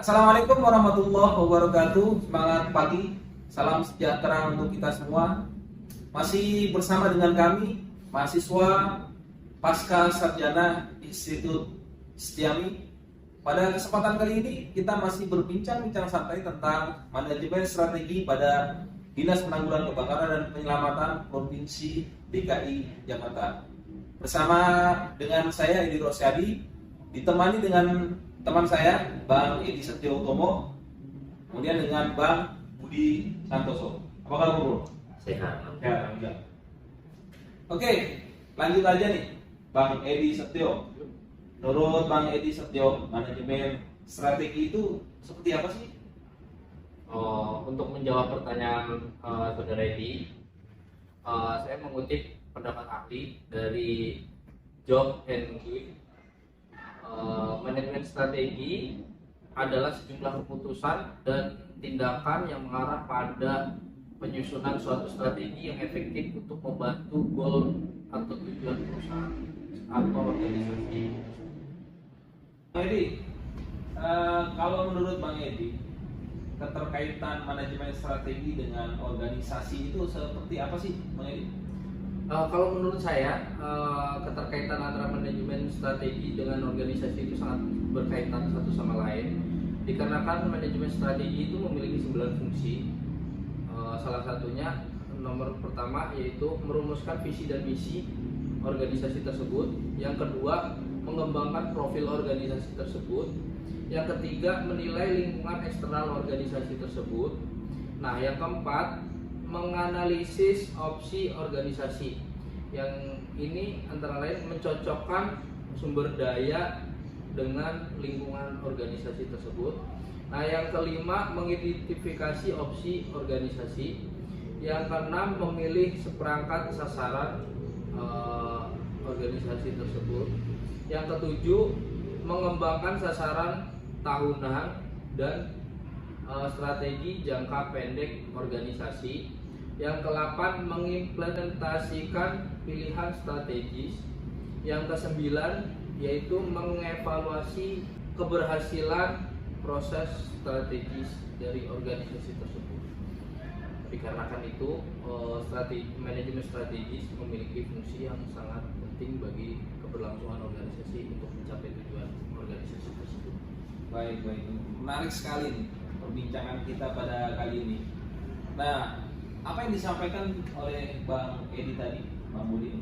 Assalamualaikum warahmatullahi wabarakatuh. Semangat pagi, salam sejahtera untuk kita semua. Masih bersama dengan kami, mahasiswa Pasca Sarjana Institut Setiami. Pada kesempatan kali ini kita masih berbincang-bincang santai tentang manajemen strategi pada Dinas Penanggulangan Kebakaran dan Penyelamatan Provinsi DKI Jakarta. Bersama dengan saya Edi Rosyadi, ditemani dengan teman saya Bang Edi Setio Utomo, kemudian dengan Bang Budi Santoso. Apa kabar bro? Sehat. Ya, alhamdulillah. Oke, lanjut aja nih Bang Edi Setio. Menurut Bang Edi Setio, manajemen strategi itu seperti apa sih? Untuk menjawab pertanyaan saudara Edi, saya mengutip pendapat ahli dari Job and Quick. Manajemen strategi adalah sejumlah keputusan dan tindakan yang mengarah pada penyusunan suatu strategi yang efektif untuk membantu goal atau tujuan perusahaan atau organisasi. Bang Edi, kalau menurut Bang Edi, keterkaitan manajemen strategi dengan organisasi itu seperti apa sih, Bang Edi? Kalau menurut saya, keterkaitan antara manajemen strategi dengan organisasi itu sangat berkaitan satu sama lain. Dikarenakan manajemen strategi itu memiliki 9 fungsi. Salah satunya nomor pertama yaitu merumuskan visi dan misi organisasi tersebut. Yang kedua, mengembangkan profil organisasi tersebut. Yang ketiga, menilai lingkungan eksternal organisasi tersebut. Nah, yang keempat, menganalisis opsi organisasi. Yang ini antara lain mencocokkan sumber daya dengan lingkungan organisasi tersebut. Nah, yang kelima, mengidentifikasi opsi organisasi. Yang keenam, memilih seperangkat sasaran organisasi tersebut. Yang ketujuh, mengembangkan sasaran tahunan dan strategi jangka pendek organisasi. Yang ke-8, mengimplementasikan pilihan strategis. Yang ke-9 yaitu mengevaluasi keberhasilan proses strategis dari organisasi tersebut. Dikarenakan itu, manajemen strategis memiliki fungsi yang sangat penting bagi keberlangsungan organisasi untuk mencapai tujuan organisasi tersebut. Baik, menarik sekali nih perbincangan kita pada kali ini. Nah, apa yang disampaikan oleh Bang Edi tadi, Bang Budi,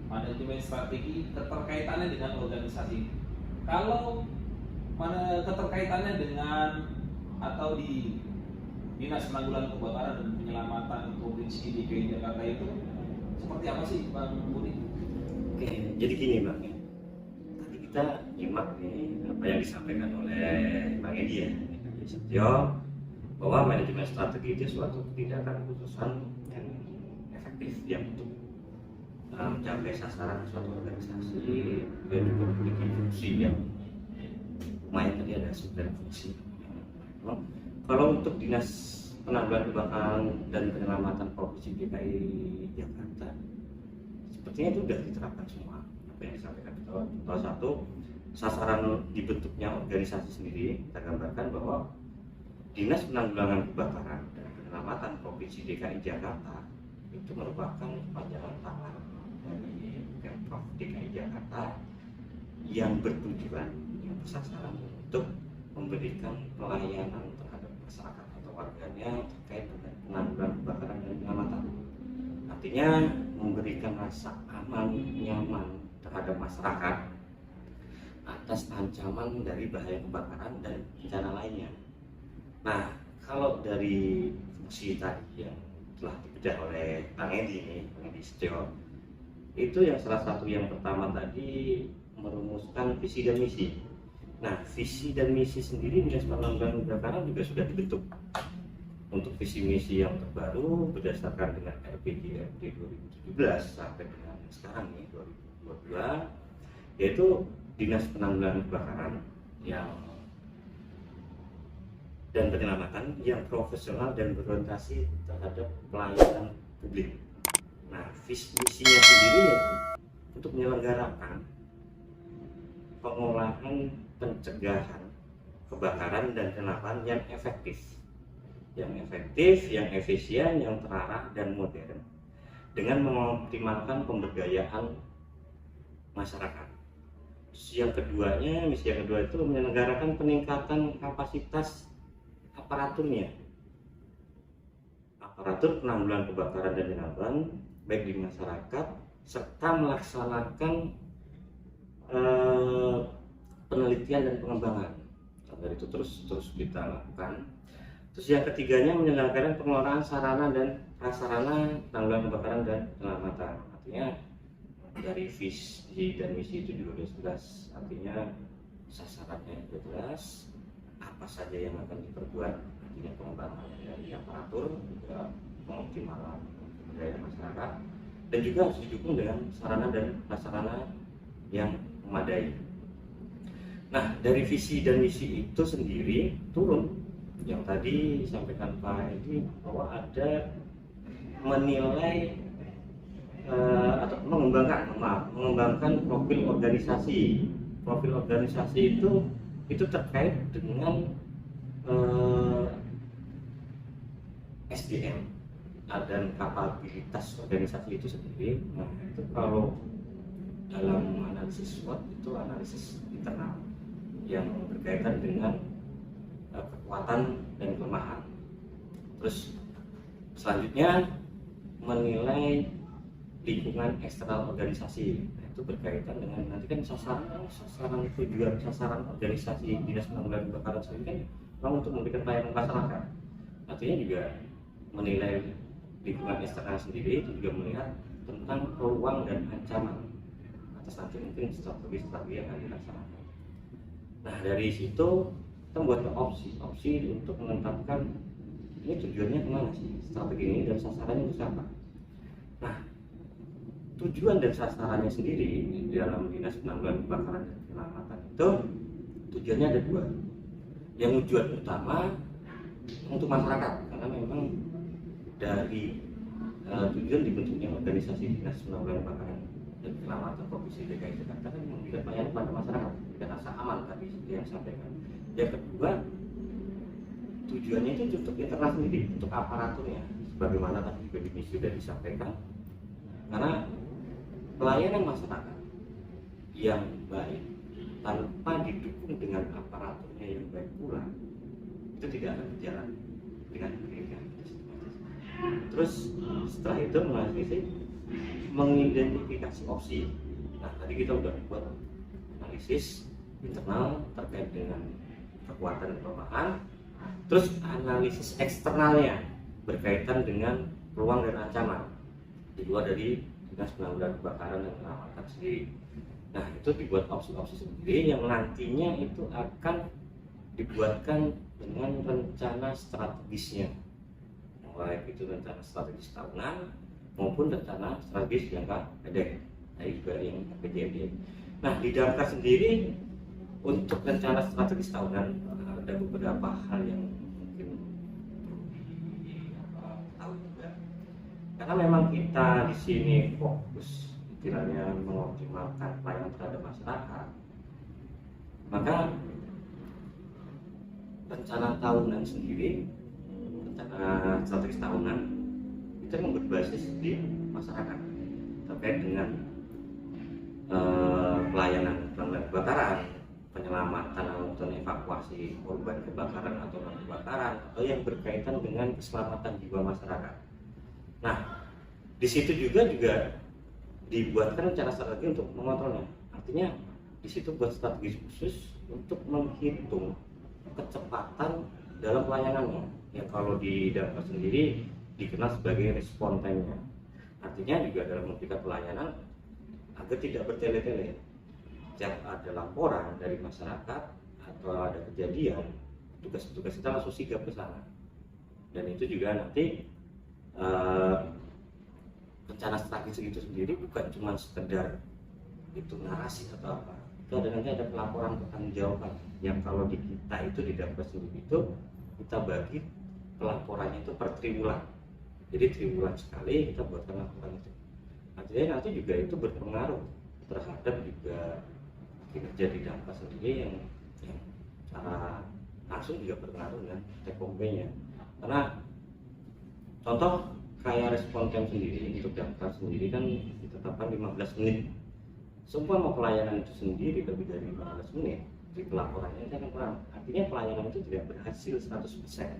manajemen strategi keterkaitannya dengan organisasi. Kalau mana keterkaitannya dengan atau di Dinas Penanggulangan Kebakaran dan Penyelamatan Provinsi DKI Jakarta itu seperti apa sih, Bang Budi? Oke, jadi gini Bang. Tadi kita nyimak nih apa yang disampaikan oleh Bang Edi ya, Setio, bahwa manajemen strategi itu suatu tindakan keputusan yang efektif yang untuk mencapai sasaran suatu organisasi dan juga memiliki fungsi yang lumayan. Tadi ada 9 fungsi. Kalau untuk Dinas Penanggulangan Kebakaran dan Penyelamatan Provinsi DKI Jakarta, sepertinya itu sudah diterapkan semua apa yang disampaikan. Contoh satu, sasaran dibentuknya organisasi sendiri kita gambarkan bahwa Dinas Penanggulangan Kebakaran dan Penyelamatan Provinsi DKI Jakarta itu merupakan kepanjangan tangan dari Pemprov DKI Jakarta yang bertujuan, yang bersasaran untuk memberikan pelayanan terhadap masyarakat atau warganya terkait dengan penanggulangan kebakaran dan penyelamatan. Artinya memberikan rasa aman, nyaman terhadap masyarakat atas ancaman dari bahaya kebakaran dan bencana lainnya. Nah, kalau dari fungsi tadi yang telah dibedah oleh Bang Edi ini, Bang Edi Setio, itu yang salah satu yang pertama tadi merumuskan visi dan misi. Nah, visi dan misi sendiri Dinas Penanggulangan Kebakaran juga sudah dibentuk. Untuk visi misi yang terbaru berdasarkan dengan RPJMD 2017 sampai dengan sekarang nih 2022, yaitu Dinas Penanggulangan Kebakaran dan penyelamatan yang profesional dan berorientasi terhadap pelayanan publik. Nah, visi misinya sendiri yaitu untuk menyelenggarakan pengolahan pencegahan kebakaran dan penyelamatan yang efektif, yang efisien, yang terarah dan modern dengan mengoptimalkan pemberdayaan masyarakat. Misi yang kedua itu menyelenggarakan peningkatan kapasitas aparatur penanggulangan kebakaran dan penyelamatan baik di masyarakat, serta melaksanakan penelitian dan pengembangan. Dari itu terus kita lakukan. Terus yang ketiganya menyelenggarakan pengelolaan sarana dan prasarana penanggulangan kebakaran dan penyelamatan. Artinya dari visi dan misi itu juga sudah jelas, artinya sasarannya sudah jelas, apa saja yang akan diperbuat, artinya pengembangan dari aparatur, juga pengoptimalan daya masyarakat, dan juga harus didukung dengan sarana dan prasarana yang memadai. Nah, dari visi dan misi itu sendiri turun yang tadi disampaikan Pak Edi bahwa ada menilai atau mengembangkan profil organisasi. Profil organisasi itu terkait dengan SDM dan kapabilitas organisasi itu sendiri. Nah, itu kalau dalam analisis SWOT itu analisis internal yang berkaitan dengan kekuatan dan kelemahan. Terus selanjutnya menilai lingkungan eksternal organisasi. Nah, itu berkaitan dengan nanti kan sasaran tujuan sasaran organisasi Dinas Penanggulangan Kebakaran sendiri kan memang untuk memberikan pelayanan masyarakat. Artinya juga menilai lingkungan eksternal sendiri itu juga melihat tentang peluang dan ancaman atas nanti mungkin strategi yang akan dilaksanakan. Nah, dari situ kita membuat opsi untuk menetapkan ini tujuannya kemana sih strategi ini dan sasarannya itu siapa. Nah, tujuan dan sasarannya sendiri di dalam Dinas Penanggulangan Kebakaran dan Penyelamatan itu tujuannya ada dua. Yang tujuan utama untuk masyarakat, karena memang dari tujuan dibentuknya organisasi Dinas Penanggulangan Kebakaran dan Penyelamatan Provinsi DKI Jakarta kan memberikan pelayanan kepada masyarakat dan rasa aman tadi seperti yang disampaikan. Yang kedua, tujuannya itu untuk internal sendiri, untuk aparaturnya, sebagaimana tadi juga di misi sudah disampaikan. Karena pelayanan masyarakat yang baik tanpa didukung dengan aparaturnya yang baik pula itu tidak akan berjalan dengan baik. Terus setelah itu mengidentifikasi opsi. Nah, tadi kita udah buat analisis internal terkait dengan kekuatan dan kelemahan. Terus analisis eksternalnya berkaitan dengan peluang dan ancaman di luar dari Dinas Penanggulangan Kebakaran dan Penyelamatan sendiri. Nah, itu dibuat opsi-opsi sendiri yang nantinya itu akan dibuatkan dengan rencana strategisnya, baik itu rencana strategis tahunan maupun rencana strategis jangka pendek, juga yang PJMD. Nah, di Damkar sendiri untuk rencana strategis tahunan ada beberapa hal yang mungkin tahu juga. Karena memang kita di sini fokus istilahnya mengoptimalkan pelayanan terhadap masyarakat, maka rencana tahunan sendiri, rencana strategis tahunan itu memang berbasis di masyarakat terkait dengan pelayanan penanggulangan kebakaran, penyelamatan dan evakuasi korban kebakaran atau non kebakaran, atau yang berkaitan dengan keselamatan jiwa masyarakat. Nah, di situ juga dibuatkan rencana strategi untuk mengontrolnya. Artinya di situ buat strategi khusus untuk menghitung kecepatan dalam pelayanannya. Yang kalau di Damkar sendiri dikenal sebagai respon time-nya. Artinya juga dalam memberikan pelayanan agar tidak bertele-tele. Setiap ada laporan dari masyarakat atau ada kejadian, tugas-tugas kita langsung sigap ke sana. Dan itu juga nanti rencana strategis itu sendiri bukan cuma sekedar itu narasi atau apa. Itu nanti ada pelaporan pertanggungjawaban yang kalau di kita itu di Damkar sendiri itu kita bagi pelaporannya itu per triwulan. Jadi triwulan sekali kita buatkan laporan itu. Artinya nanti juga itu berpengaruh terhadap juga kinerja di Damkar sendiri yang cara langsung juga berpengaruh dengan take home pay-nya. Karena contoh kayak respon time sendiri untuk daftar sendiri kan ditetapkan 15 menit. Semua mau pelayanan itu sendiri lebih dari 15 menit di pelaporannya itu akan kurang. Artinya pelayanan itu tidak berhasil 100%.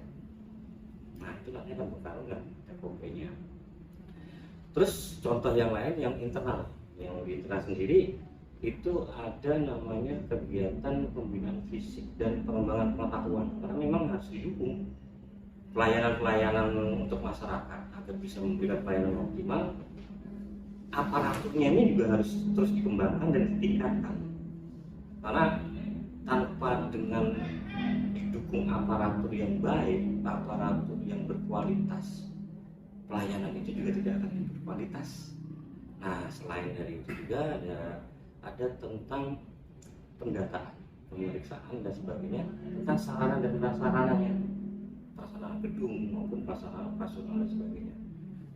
Nah itu nanti akan berpengaruh dengan take home pay-nya. Terus contoh yang lain yang internal, yang di internal sendiri itu ada namanya kegiatan pembinaan fisik dan pengembangan pengetahuan, karena memang harus didukung pelayanan-pelayanan untuk masyarakat agar bisa memberikan pelayanan optimal. Aparaturnya ini juga harus terus dikembangkan dan ditingkatkan, karena tanpa dengan didukung aparatur yang baik, aparatur yang berkualitas, pelayanan itu juga tidak akan berkualitas. Nah selain dari itu juga ada tentang pendataan, pemeriksaan dan sebagainya tentang sarana dan prasarananya, prasarana gedung maupun prasarana operasional dan sebagainya.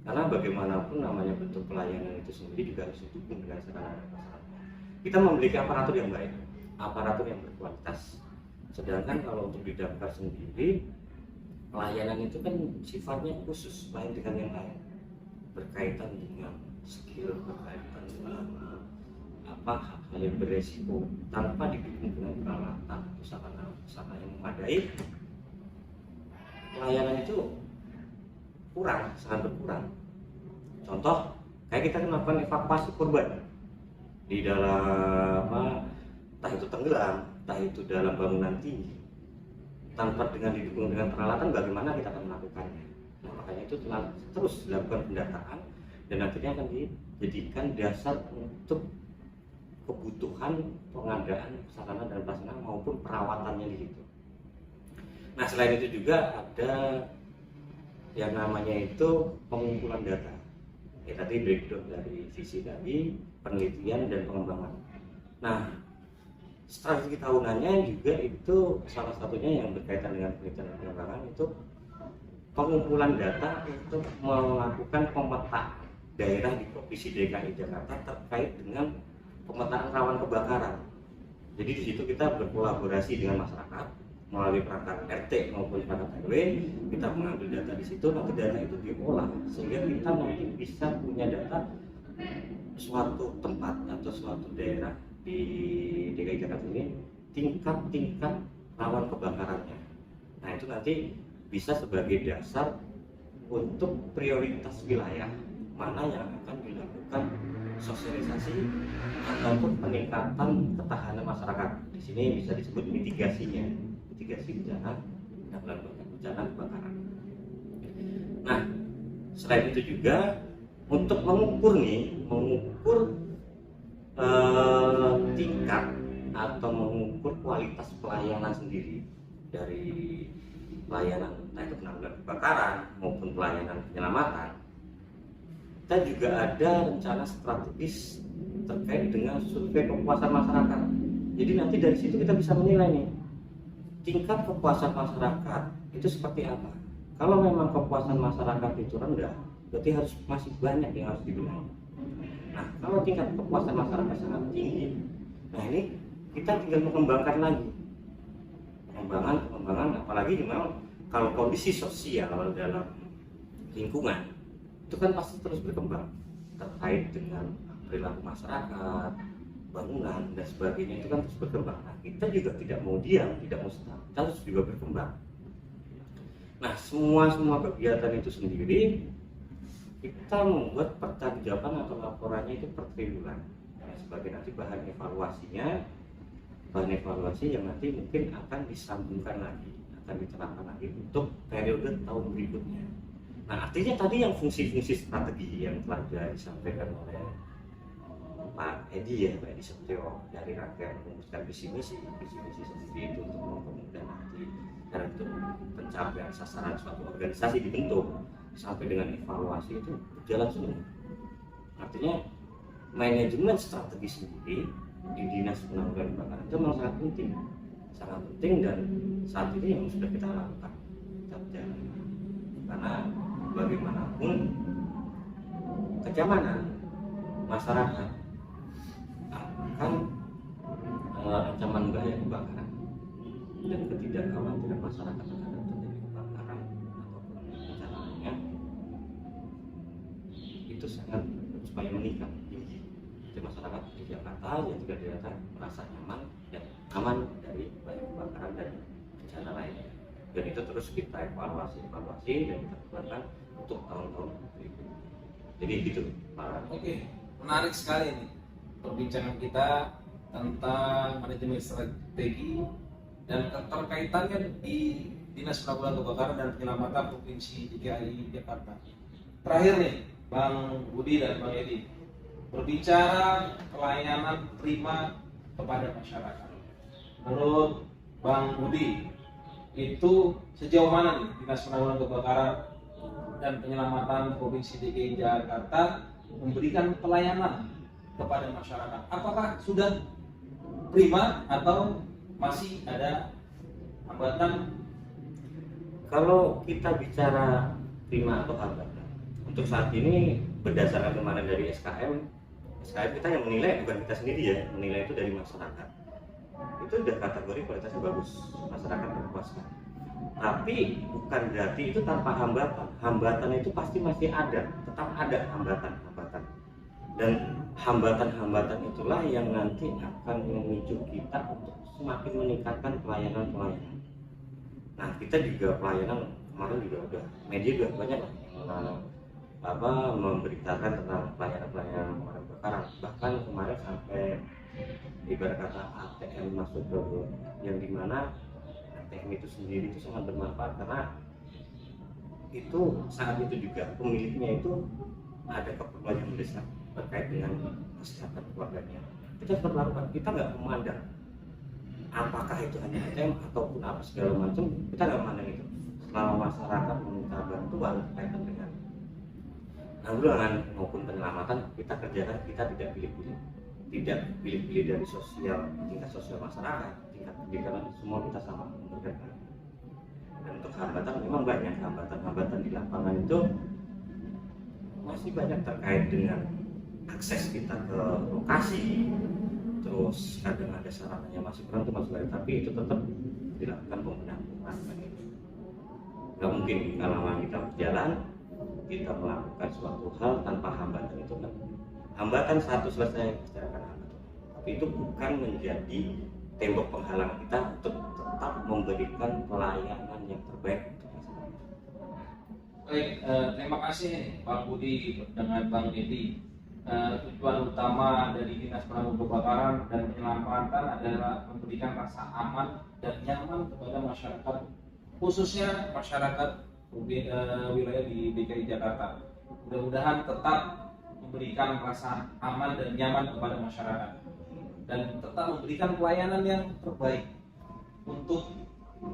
Karena bagaimanapun namanya bentuk pelayanan itu sendiri juga harus didukung dengan sarana dan prasarana. Kita memiliki aparatur yang baik, aparatur yang berkualitas. Sedangkan kalau untuk di Damkar sendiri, pelayanan itu kan sifatnya khusus lain dengan yang lain, berkaitan dengan skill, berkaitan dengan hal-hal yang beresiko. Tanpa didukung dengan peralatan atau sarana yang memadai, pelayanan itu kurang, sangat berkurang. Contoh kayak kita melakukan evakuasi korban di dalam entah itu tenggelam, entah itu dalam bangunan tinggi, tanpa dengan didukung dengan peralatan, bagaimana kita akan melakukannya. Nah, makanya itu terus dilakukan pendataan dan nantinya akan dijadikan dasar untuk kebutuhan pengadaan sarana dan prasarana maupun perawatannya di situ. Nah selain itu juga ada yang namanya itu pengumpulan data. Ya tadi breakdown dari visi tadi, penelitian dan pengembangan. Nah strategi tahunannya juga itu salah satunya yang berkaitan dengan penelitian dan pengembangan itu pengumpulan data untuk melakukan pemetaan daerah di Provinsi DKI Jakarta terkait dengan pemetaan rawan kebakaran. Jadi di situ kita berkolaborasi dengan masyarakat melalui perangkat RT maupun perangkat RW, kita mengambil data di situ, nanti data itu diolah sehingga kita nanti bisa punya data suatu tempat atau suatu daerah di DKI Jakarta ini tingkat rawan kebakarannya. Nah itu nanti bisa sebagai dasar untuk prioritas wilayah mana yang akan dilakukan sosialisasi ataupun peningkatan ketahanan masyarakat. Di sini bisa disebut mitigasi bencana kebakaran. Nah, selain itu juga untuk mengukur tingkat atau mengukur kualitas pelayanan sendiri dari pelayanan entah itu penanggulangan kebakaran maupun pelayanan penyelamatan. Kita juga ada rencana strategis terkait dengan survei kepuasan masyarakat. Jadi nanti dari situ kita bisa menilai nih tingkat kepuasan masyarakat itu seperti apa. Kalau memang kepuasan masyarakat itu rendah, berarti masih banyak yang harus dibenahi. Nah, kalau tingkat kepuasan masyarakat sangat tinggi, nah ini kita tinggal mengembangkan lagi. Pengembangan, apalagi memang kalau kondisi sosial dalam lingkungan itu kan pasti terus berkembang terkait dengan perilaku masyarakat, bangunan dan sebagainya itu kan terus berkembang. Nah, kita juga tidak mau diam, tidak mau stop, kita harus juga berkembang. Nah, semua kegiatan itu sendiri kita membuat pertanggungjawaban atau laporannya itu per triwulan. Nah, sebagai nanti bahan evaluasi yang nanti mungkin akan disambungkan lagi, akan diterapkan lagi untuk periode tahun berikutnya. Nah, artinya tadi yang fungsi-fungsi strategi yang telah disampaikan oleh Pak Edi Setio dari rangkaian merumuskan visi misi sendiri itu untuk mempermudah nanti dan untuk pencapaian sasaran suatu organisasi dibentuk sampai dengan evaluasi itu berjalan semua. Artinya manajemen strategi sendiri di Dinas Penanggulangan Kebakaran itu memang sangat penting dan saat ini yang sudah kita lakukan kita berjalan. Karena bagaimanapun kenyamanan masyarakat akan ancaman bahaya kebakaran dan ketidakkhawatiran masyarakat terhadap terjadi kebakaran ataupun bencana lainnya itu sangat supaya meningkat tinggi. Jadi masyarakat di Jakarta yang juga dirasa merasa nyaman dan aman dari banyak kebakaran dan bencana lainnya. Dan itu terus kita evaluasi dan kita lakukan untuk tahun-tahun berikutnya. Jadi gitu Pak. Oke, menarik sekali nih perbincangan kita tentang manajemen strategi dan keterkaitannya di Dinas Penanggulangan Kebakaran dan Penyelamatan Provinsi DKI Jakarta. Terakhir nih, Bang Budi dan Bang Edi, berbicara pelayanan prima kepada masyarakat. Menurut Bang Budi, itu sejauh mana nih Dinas Penanggulangan Kebakaran dan Penyelamatan Provinsi DKI Jakarta memberikan pelayanan kepada masyarakat? Apakah sudah prima atau masih ada hambatan? Kalau kita bicara prima atau hambatan, untuk saat ini berdasarkan kemarin dari SKM kita yang menilai, bukan kita sendiri ya, menilai itu dari masyarakat. Itu udah kategori kualitasnya bagus, masyarakat terpuaskan. Tapi bukan berarti itu tanpa hambatan. Hambatan itu pasti masih ada, tetap ada hambatan-hambatan. Dan hambatan-hambatan itulah yang nanti akan memicu kita untuk semakin meningkatkan pelayanan-pelayanan. Nah, kita juga pelayanan kemarin juga udah media juga banyak yang memberitakan tentang pelayanan-pelayanan pemadam kebakaran. Bahkan kemarin sampai ibarat kata ATM masuk ke yang dimana ATM itu sendiri itu sangat bermanfaat karena itu saat itu juga pemiliknya itu ada keperluan yang mendesak terkait dengan kesehatan keluarganya. Kita tetap lakukan, kita nggak memandang apakah itu hanya ATM ataupun apa segala macam, kita nggak memandang itu. Selama masyarakat meminta bantuan berkaitan dengan penanggulangan maupun penyelamatan, kita kerjakan, kita tidak pilih-pilih dari tingkat sosial masyarakat, tingkat pendidikan, semua kita sama memberdayakan. Dan untuk hambatan memang banyak hambatan di lapangan itu masih banyak terkait dengan akses kita ke lokasi, terus kadang ada sarananya masih kurang itu masih lain, tapi itu tetap dilakukan pembenahan. Gak mungkin kalau kita berjalan kita melakukan suatu hal tanpa hambatan, itu kan hambatan satu selesai bicarakan hambatan, tapi itu bukan menjadi tembok penghalang kita untuk tetap memberikan pelayanan yang terbaik untuk masyarakat. Baik, terima kasih Bang Budi dengan Bang Edi. Tujuan utama dari Dinas Penanggulangan Kebakaran dan Penyelamatan adalah memberikan rasa aman dan nyaman kepada masyarakat, khususnya masyarakat wilayah di DKI Jakarta. Mudah-mudahan tetap memberikan rasa aman dan nyaman kepada masyarakat dan tetap memberikan pelayanan yang terbaik untuk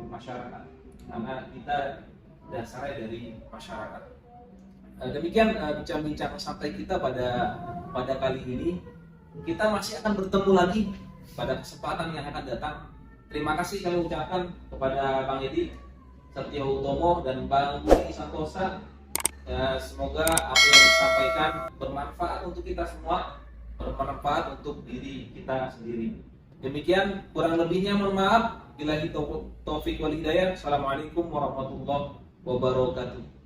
masyarakat, karena kita dasarnya dari masyarakat. Demikian bincang-bincang santai kita pada kali ini. Kita masih akan bertemu lagi pada kesempatan yang akan datang. Terima kasih kami ucapkan kepada Bang Edi Setio Utomo dan Bang Budi Santosa. Semoga apa yang disampaikan bermanfaat untuk kita semua, bermanfaat untuk diri kita sendiri. Demikian, kurang lebihnya mohon maaf. Billahi taufik wal hidayah. Assalamualaikum warahmatullahi wabarakatuh.